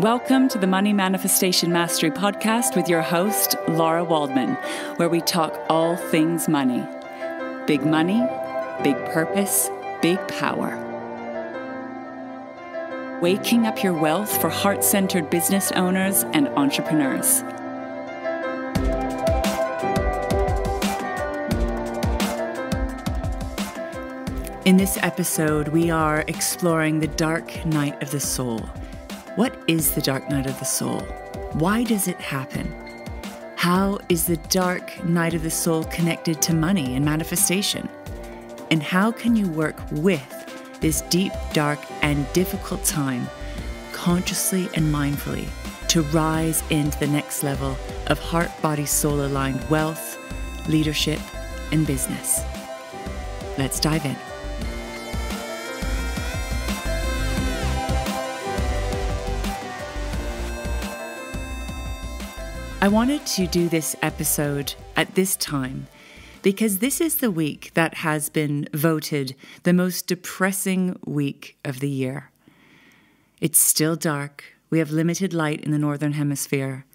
Welcome to the Money Manifestation Mastery Podcast with your host, Lara Waldman, where we talk all things money. Big money, big purpose, big power. Waking up your wealth for heart-centered business owners and entrepreneurs. In this episode, we are exploring the dark night of the soul. What is the dark night of the soul? Why does it happen? How is the dark night of the soul connected to money and manifestation? And how can you work with this deep, dark, and difficult time consciously and mindfully to rise into the next level of heart, body, soul aligned wealth, leadership, and business? Let's dive in. I wanted to do this episode at this time because this is the week that has been voted the most depressing week of the year. It's still dark. We have limited light in the Northern Hemisphere.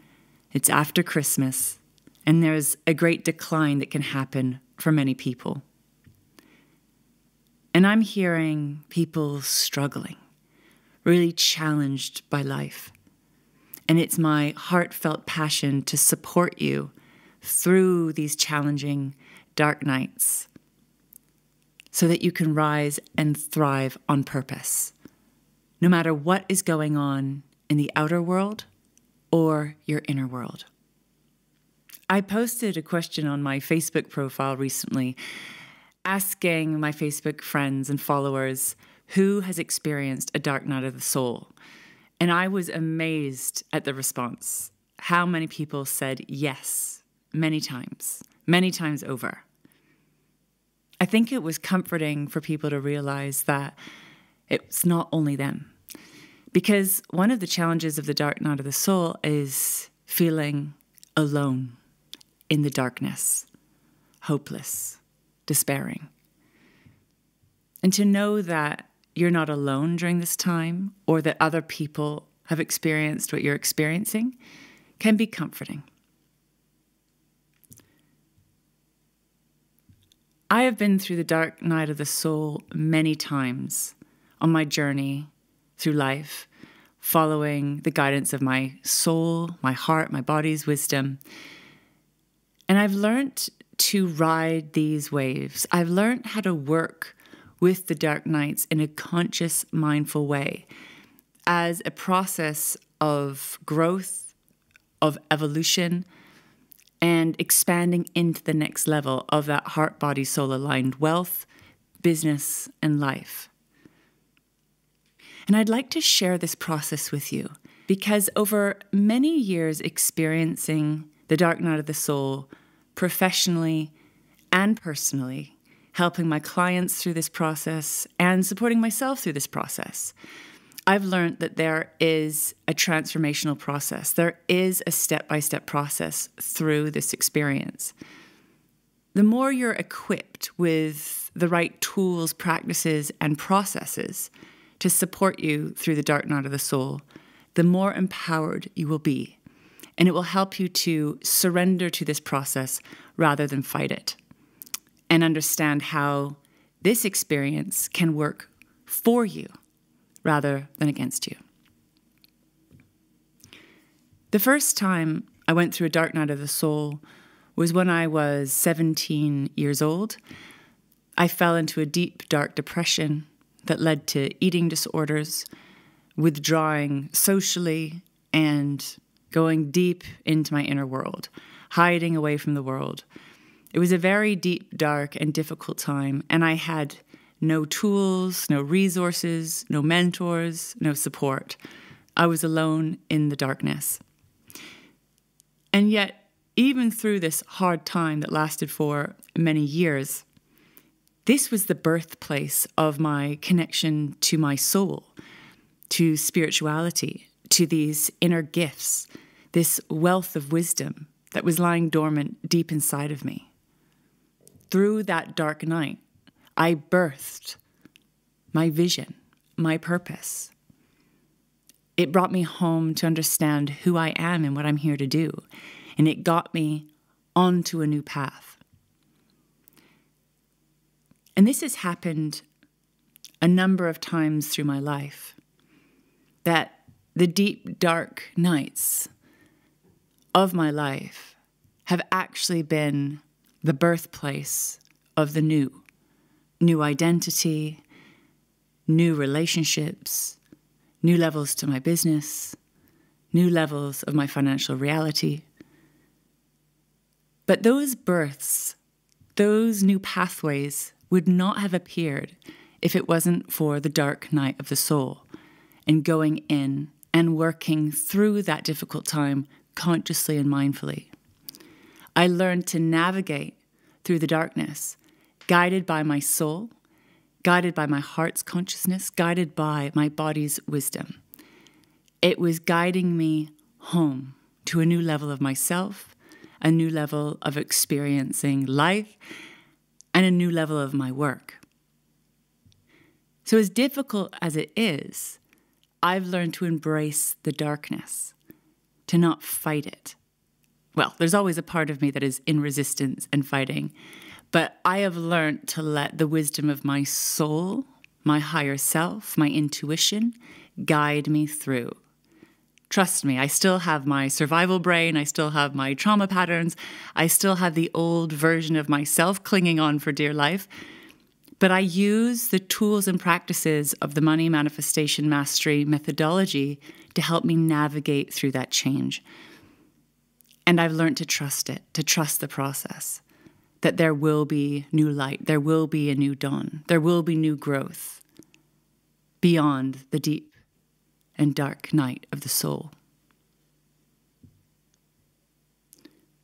It's after Christmas, and there's a great decline that can happen for many people. And I'm hearing people struggling, really challenged by life. And it's my heartfelt passion to support you through these challenging dark nights so that you can rise and thrive on purpose, no matter what is going on in the outer world or your inner world. I posted a question on my Facebook profile recently asking my Facebook friends and followers who has experienced a dark night of the soul. And I was amazed at the response. How many people said yes, many times over. I think it was comforting for people to realize that it's not only them. Because one of the challenges of the dark night of the soul is feeling alone in the darkness, hopeless, despairing. And to know that you're not alone during this time, or that other people have experienced what you're experiencing, can be comforting. I have been through the dark night of the soul many times on my journey through life, following the guidance of my soul, my heart, my body's wisdom. And I've learned to ride these waves. I've learned how to work with the dark nights in a conscious, mindful way as a process of growth, of evolution, and expanding into the next level of that heart, body, soul aligned wealth, business, and life. And I'd like to share this process with you because over many years experiencing the dark night of the soul professionally and personally, helping my clients through this process and supporting myself through this process, I've learned that there is a transformational process. There is a step-by-step process through this experience. The more you're equipped with the right tools, practices, and processes to support you through the dark night of the soul, the more empowered you will be. And it will help you to surrender to this process rather than fight it, and understand how this experience can work for you rather than against you. The first time I went through a dark night of the soul was when I was 17 years old. I fell into a deep, dark depression that led to eating disorders, withdrawing socially, and going deep into my inner world, hiding away from the world. It was a very deep, dark, and difficult time, and I had no tools, no resources, no mentors, no support. I was alone in the darkness. And yet, even through this hard time that lasted for many years, this was the birthplace of my connection to my soul, to spirituality, to these inner gifts, this wealth of wisdom that was lying dormant deep inside of me. Through that dark night, I birthed my vision, my purpose. It brought me home to understand who I am and what I'm here to do. And it got me onto a new path. And this has happened a number of times through my life, that the deep, dark nights of my life have actually been the birthplace of the new identity, new relationships, new levels to my business, new levels of my financial reality. But those births, those new pathways would not have appeared if it wasn't for the dark night of the soul and going in and working through that difficult time consciously and mindfully. I learned to navigate through the darkness, guided by my soul, guided by my heart's consciousness, guided by my body's wisdom. It was guiding me home to a new level of myself, a new level of experiencing life, and a new level of my work. So as difficult as it is, I've learned to embrace the darkness, to not fight it. Well, there's always a part of me that is in resistance and fighting, but I have learned to let the wisdom of my soul, my higher self, my intuition, guide me through. Trust me, I still have my survival brain, I still have my trauma patterns, I still have the old version of myself clinging on for dear life, but I use the tools and practices of the money manifestation mastery methodology to help me navigate through that change. And I've learned to trust it, to trust the process, that there will be new light, there will be a new dawn, there will be new growth beyond the deep and dark night of the soul.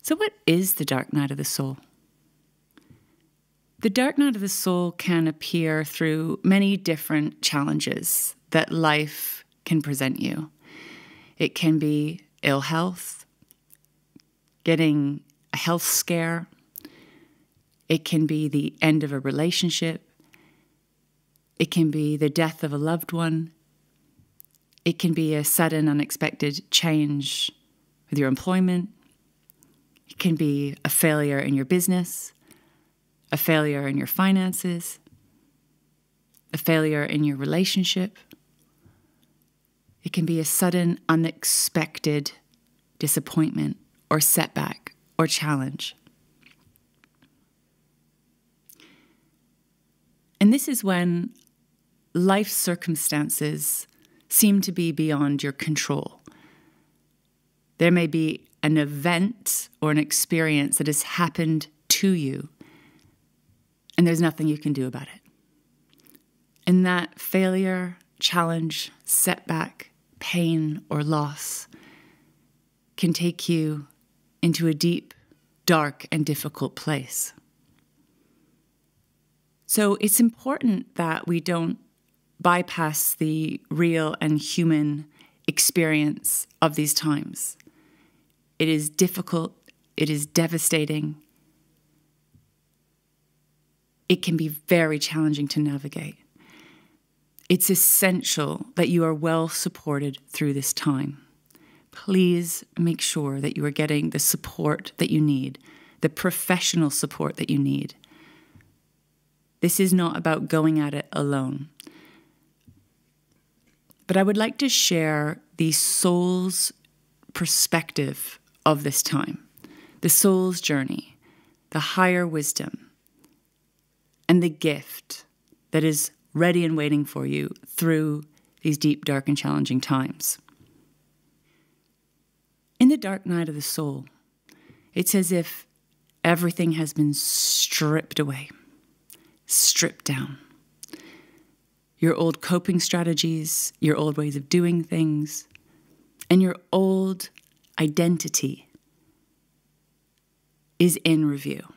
So what is the dark night of the soul? The dark night of the soul can appear through many different challenges that life can present you. It can be ill health, getting a health scare. It can be the end of a relationship. It can be the death of a loved one. It can be a sudden, unexpected change with your employment. It can be a failure in your business, a failure in your finances, a failure in your relationship. It can be a sudden, unexpected disappointment or setback or challenge. And this is when life circumstances seem to be beyond your control. There may be an event or an experience that has happened to you, and there's nothing you can do about it. And that failure, challenge, setback, pain, or loss can take you into a deep, dark, and difficult place. So it's important that we don't bypass the real and human experience of these times. It is difficult. It is devastating. It can be very challenging to navigate. It's essential that you are well supported through this time. Please make sure that you are getting the support that you need, the professional support that you need. This is not about going at it alone. But I would like to share the soul's perspective of this time, the soul's journey, the higher wisdom, and the gift that is ready and waiting for you through these deep, dark, and challenging times. In the dark night of the soul, it's as if everything has been stripped away, stripped down. Your old coping strategies, your old ways of doing things, and your old identity is in review.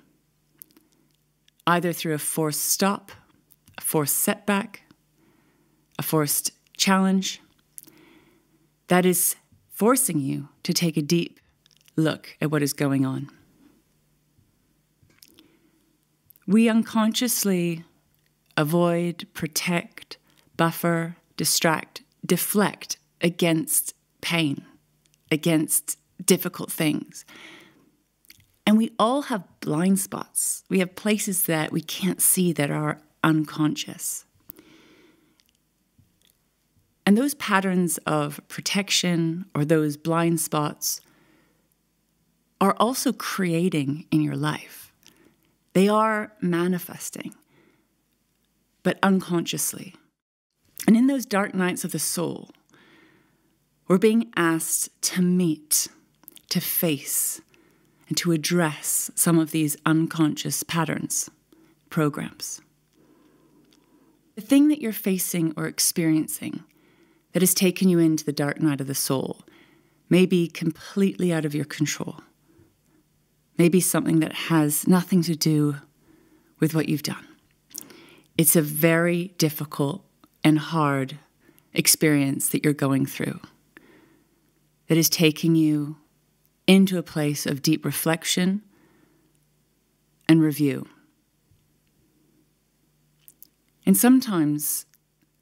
Either through a forced stop, a forced setback, a forced challenge, that is forcing you to take a deep look at what is going on. We unconsciously avoid, protect, buffer, distract, deflect against pain, against difficult things. And we all have blind spots. We have places that we can't see that are unconscious. And those patterns of protection or those blind spots are also creating in your life. They are manifesting, but unconsciously. And in those dark nights of the soul, we're being asked to meet, to face, and to address some of these unconscious patterns, programs. The thing that you're facing or experiencing that has taken you into the dark night of the soul may be completely out of your control. Maybe something that has nothing to do with what you've done. It's a very difficult and hard experience that you're going through that is taking you into a place of deep reflection and review. And sometimes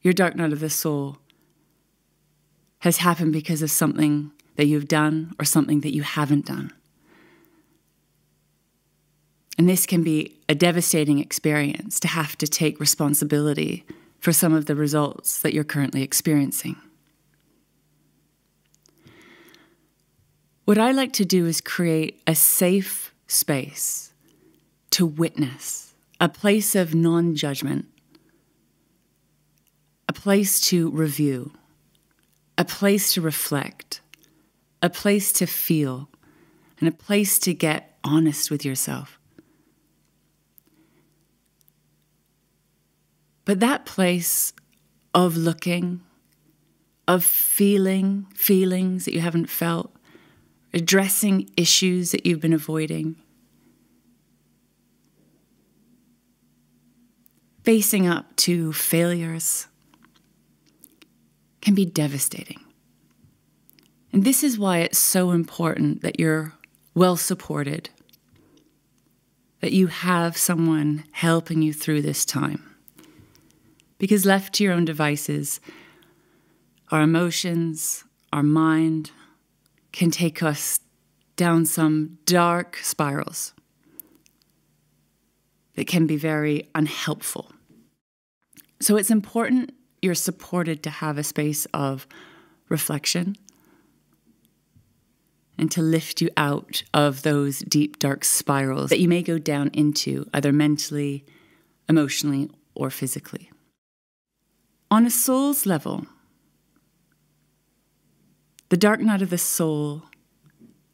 your dark night of the soul has happened because of something that you've done or something that you haven't done. And this can be a devastating experience to have to take responsibility for some of the results that you're currently experiencing. What I like to do is create a safe space to witness, a place of non-judgment, a place to review, a place to reflect, a place to feel, and a place to get honest with yourself. But that place of looking, of feeling feelings that you haven't felt, addressing issues that you've been avoiding, facing up to failures can be devastating. And this is why it's so important that you're well supported, that you have someone helping you through this time. Because left to your own devices, our emotions, our mind can take us down some dark spirals that can be very unhelpful. So it's important you're supported to have a space of reflection and to lift you out of those deep, dark spirals that you may go down into, either mentally, emotionally, or physically. On a soul's level, the dark night of the soul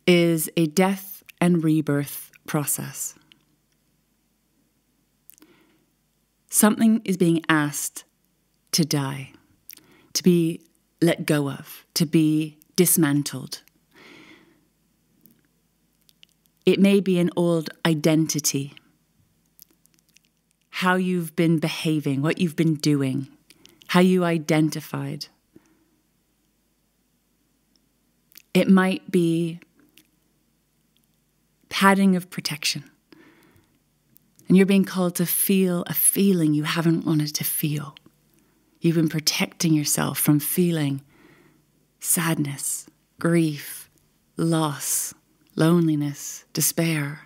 is a death and rebirth process. Something is being asked to die, to be let go of, to be dismantled. It may be an old identity, how you've been behaving, what you've been doing, how you identified. It might be padding of protection. And you're being called to feel a feeling you haven't wanted to feel. You've been protecting yourself from feeling sadness, grief, loss, loneliness, despair.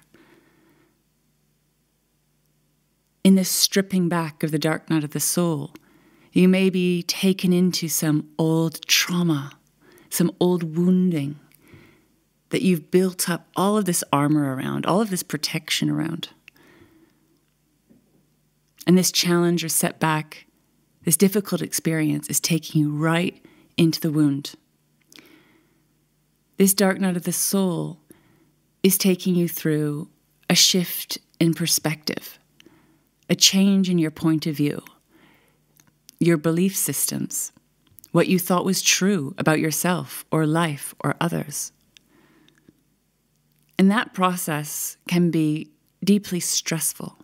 In this stripping back of the dark night of the soul, you may be taken into some old trauma, some old wounding that you've built up all of this armor around, all of this protection around. And this challenge or setback, this difficult experience is taking you right into the wound. This dark night of the soul is taking you through a shift in perspective, a change in your point of view, your belief systems, what you thought was true about yourself or life or others. And that process can be deeply stressful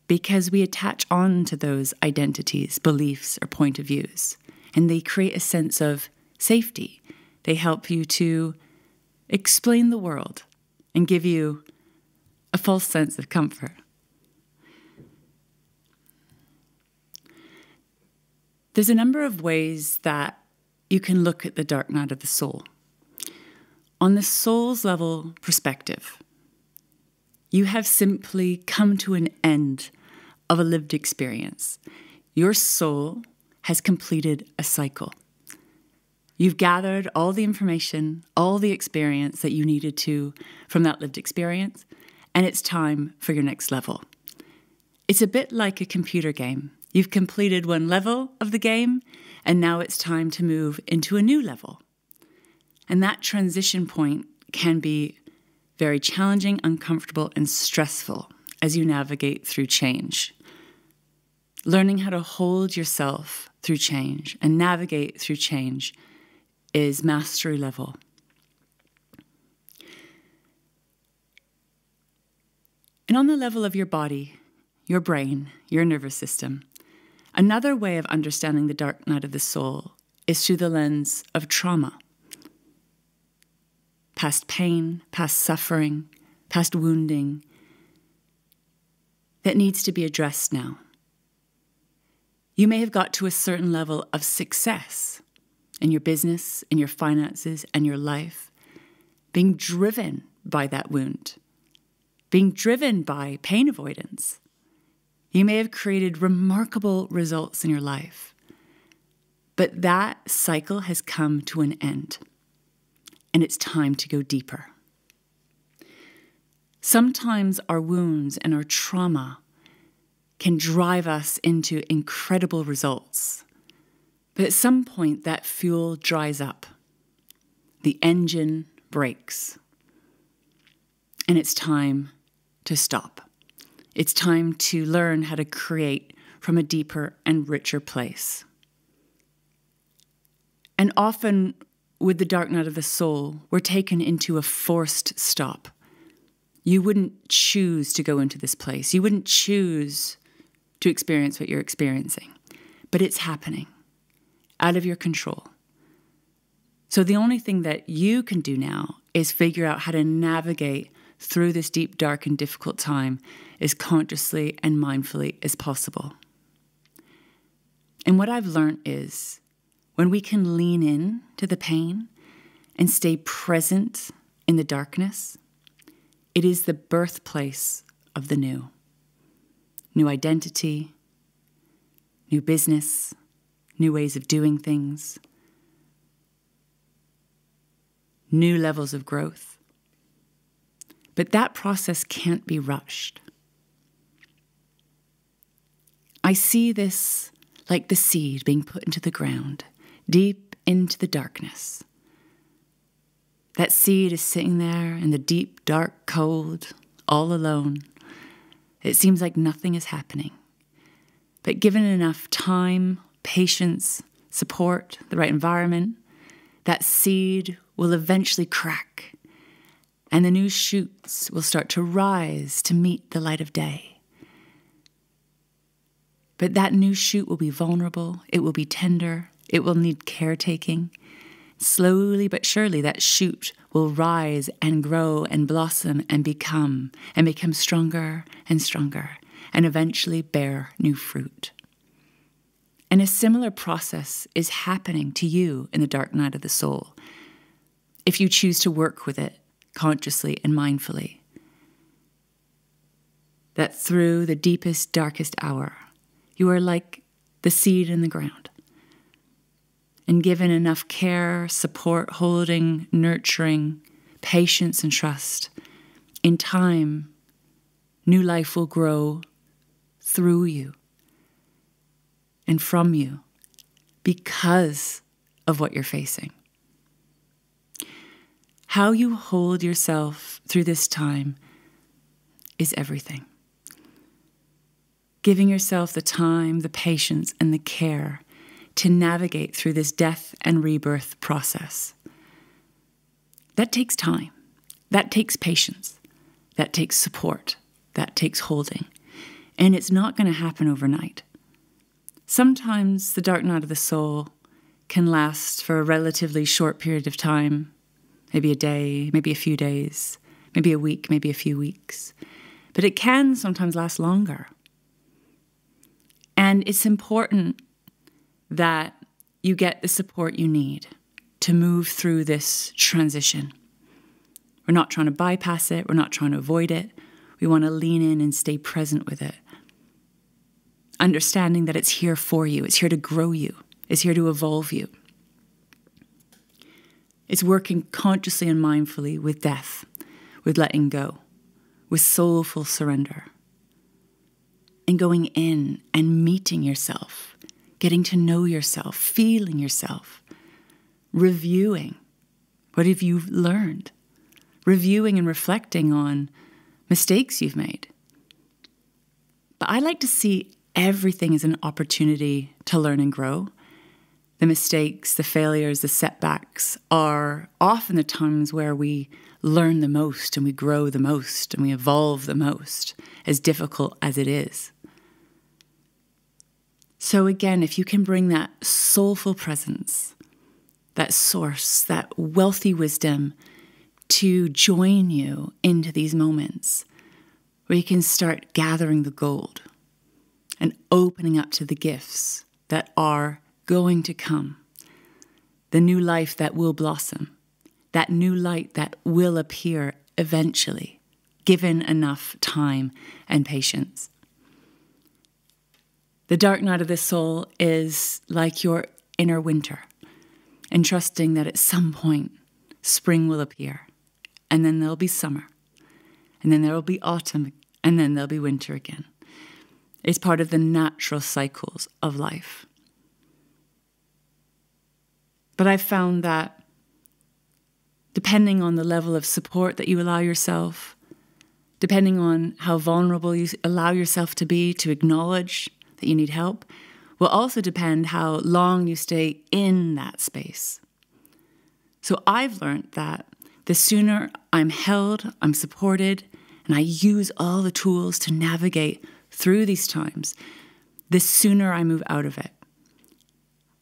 because we attach on to those identities, beliefs, or point of views, and they create a sense of safety. They help you to explain the world and give you a false sense of comfort. There's a number of ways that you can look at the dark night of the soul. On the soul's level perspective, you have simply come to an end of a lived experience. Your soul has completed a cycle. You've gathered all the information, all the experience that you needed to from that lived experience, and it's time for your next level. It's a bit like a computer game. You've completed one level of the game, and now it's time to move into a new level. And that transition point can be very challenging, uncomfortable, and stressful as you navigate through change. Learning how to hold yourself through change and navigate through change is mastery level. And on the level of your body, your brain, your nervous system, another way of understanding the dark night of the soul is through the lens of trauma. Past pain, past suffering, past wounding that needs to be addressed now. You may have got to a certain level of success in your business, in your finances, and your life, being driven by that wound, being driven by pain avoidance. You may have created remarkable results in your life, but that cycle has come to an end, and it's time to go deeper. Sometimes our wounds and our trauma can drive us into incredible results. But at some point, that fuel dries up. The engine breaks. And it's time to stop. It's time to learn how to create from a deeper and richer place. And often, with the dark night of the soul, we're taken into a forced stop. You wouldn't choose to go into this place. You wouldn't choose to experience what you're experiencing. But it's happening, out of your control. So the only thing that you can do now is figure out how to navigate through this deep, dark, and difficult time as consciously and mindfully as possible. And what I've learned is when we can lean in to the pain and stay present in the darkness, it is the birthplace of the new. New identity, new business, new ways of doing things, new levels of growth. But that process can't be rushed. I see this like the seed being put into the ground, deep into the darkness. That seed is sitting there in the deep, dark, cold, all alone. It seems like nothing is happening. But given enough time, patience, support, the right environment, that seed will eventually crack, and the new shoots will start to rise to meet the light of day. But that new shoot will be vulnerable, it will be tender, it will need caretaking. Slowly but surely that shoot will rise and grow and blossom and become stronger and stronger, and eventually bear new fruit. And a similar process is happening to you in the dark night of the soul, if you choose to work with it consciously and mindfully. That through the deepest, darkest hour, you are like the seed in the ground. And given enough care, support, holding, nurturing, patience, and trust, in time, new life will grow through you and from you because of what you're facing. How you hold yourself through this time is everything. Giving yourself the time, the patience, and the care to navigate through this death and rebirth process. That takes time. That takes patience. That takes support. That takes holding. And it's not going to happen overnight. Sometimes the dark night of the soul can last for a relatively short period of time, maybe a day, maybe a few days, maybe a week, maybe a few weeks. But it can sometimes last longer. And it's important that you get the support you need to move through this transition. We're not trying to bypass it. We're not trying to avoid it. We want to lean in and stay present with it. Understanding that it's here for you. It's here to grow you. It's here to evolve you. It's working consciously and mindfully with death, with letting go, with soulful surrender. And going in and meeting yourself, getting to know yourself, feeling yourself, reviewing what have you learned, reviewing and reflecting on mistakes you've made. But I like to see everything as an opportunity to learn and grow. The mistakes, the failures, the setbacks are often the times where we learn the most and we grow the most and we evolve the most, as difficult as it is. So again, if you can bring that soulful presence, that source, that wealthy wisdom to join you into these moments where you can start gathering the gold and opening up to the gifts that are going to come, the new life that will blossom, that new light that will appear eventually, given enough time and patience. The dark night of the soul is like your inner winter, and trusting that at some point spring will appear, and then there'll be summer, and then there will be autumn, and then there'll be winter again. It's part of the natural cycles of life. But I've found that depending on the level of support that you allow yourself, depending on how vulnerable you allow yourself to be, to acknowledge that you need help, will also depend how long you stay in that space. So I've learned that the sooner I'm held, I'm supported, and I use all the tools to navigate through these times, the sooner I move out of it.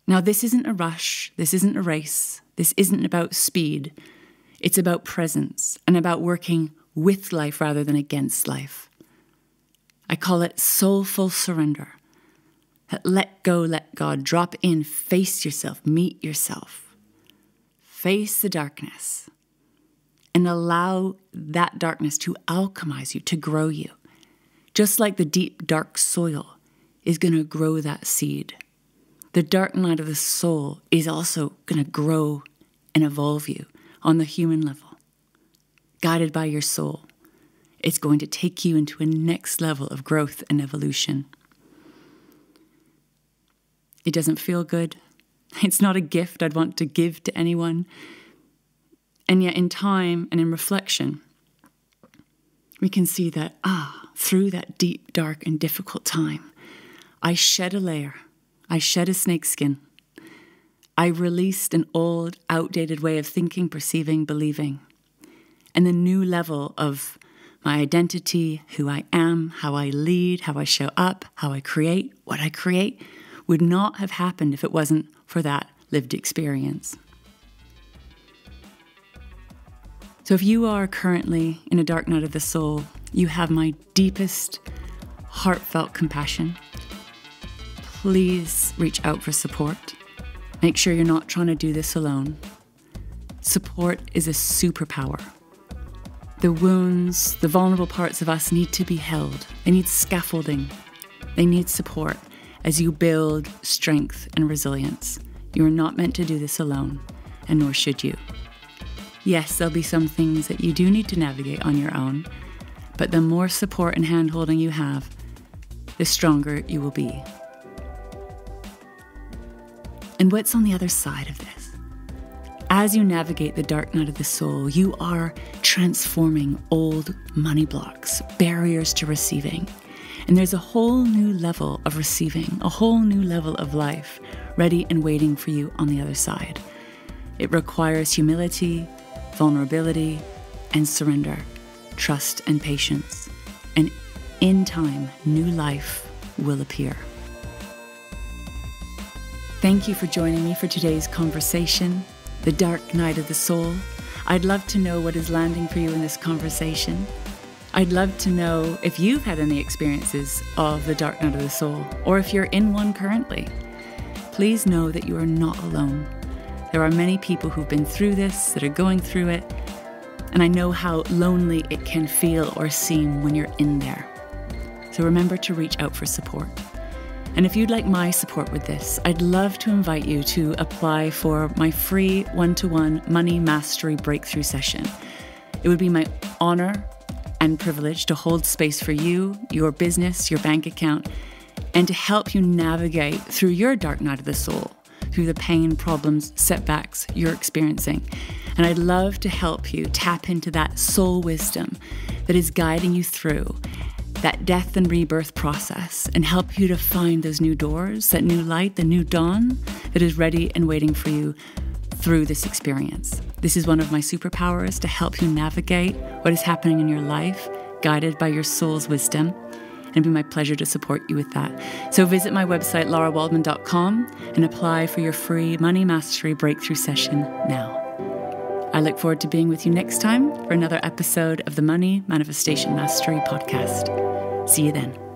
Now, this isn't a rush. This isn't a race. This isn't about speed. It's about presence and about working with life rather than against life. I call it soulful surrender. Let go, let God, drop in, face yourself, meet yourself. Face the darkness and allow that darkness to alchemize you, to grow you. Just like the deep, dark soil is going to grow that seed. The dark night of the soul is also going to grow and evolve you on the human level. Guided by your soul, it's going to take you into a next level of growth and evolution. It doesn't feel good. It's not a gift I'd want to give to anyone. And yet in time and in reflection, we can see that, through that deep, dark, and difficult time, I shed a layer. I shed a snakeskin. I released an old, outdated way of thinking, perceiving, believing. And the new level of my identity, who I am, how I lead, how I show up, how I create, what I create, would not have happened if it wasn't for that lived experience. So if you are currently in a dark night of the soul, you have my deepest, heartfelt compassion. Please reach out for support. Make sure you're not trying to do this alone. Support is a superpower. The wounds, the vulnerable parts of us need to be held. They need scaffolding. They need support as you build strength and resilience. You are not meant to do this alone, and nor should you. Yes, there'll be some things that you do need to navigate on your own, but the more support and hand-holding you have, the stronger you will be. And what's on the other side of this? As you navigate the dark night of the soul, you are transforming old money blocks, barriers to receiving. And there's a whole new level of receiving, a whole new level of life ready and waiting for you on the other side. It requires humility, vulnerability, and surrender, trust and patience. And in time, new life will appear. Thank you for joining me for today's conversation, The Dark Night of the Soul. I'd love to know what is landing for you in this conversation. I'd love to know if you've had any experiences of the dark night of the soul, or if you're in one currently. please know that you are not alone. There are many people who've been through this, that are going through it, and I know how lonely it can feel or seem when you're in there. So remember to reach out for support. And if you'd like my support with this, I'd love to invite you to apply for my free one-to-one money mastery breakthrough session. It would be my honor and privilege to hold space for you, your business, your bank account, and to help you navigate through your dark night of the soul, through the pain, problems, setbacks you're experiencing. And I'd love to help you tap into that soul wisdom that is guiding you through that death and rebirth process and help you to find those new doors, that new light, the new dawn that is ready and waiting for you through this experience. This is one of my superpowers, to help you navigate what is happening in your life, guided by your soul's wisdom. And it'd be my pleasure to support you with that. So visit my website, larawaldman.com, and apply for your free Money Mastery Breakthrough session now. I look forward to being with you next time for another episode of the Money Manifestation Mastery podcast. See you then.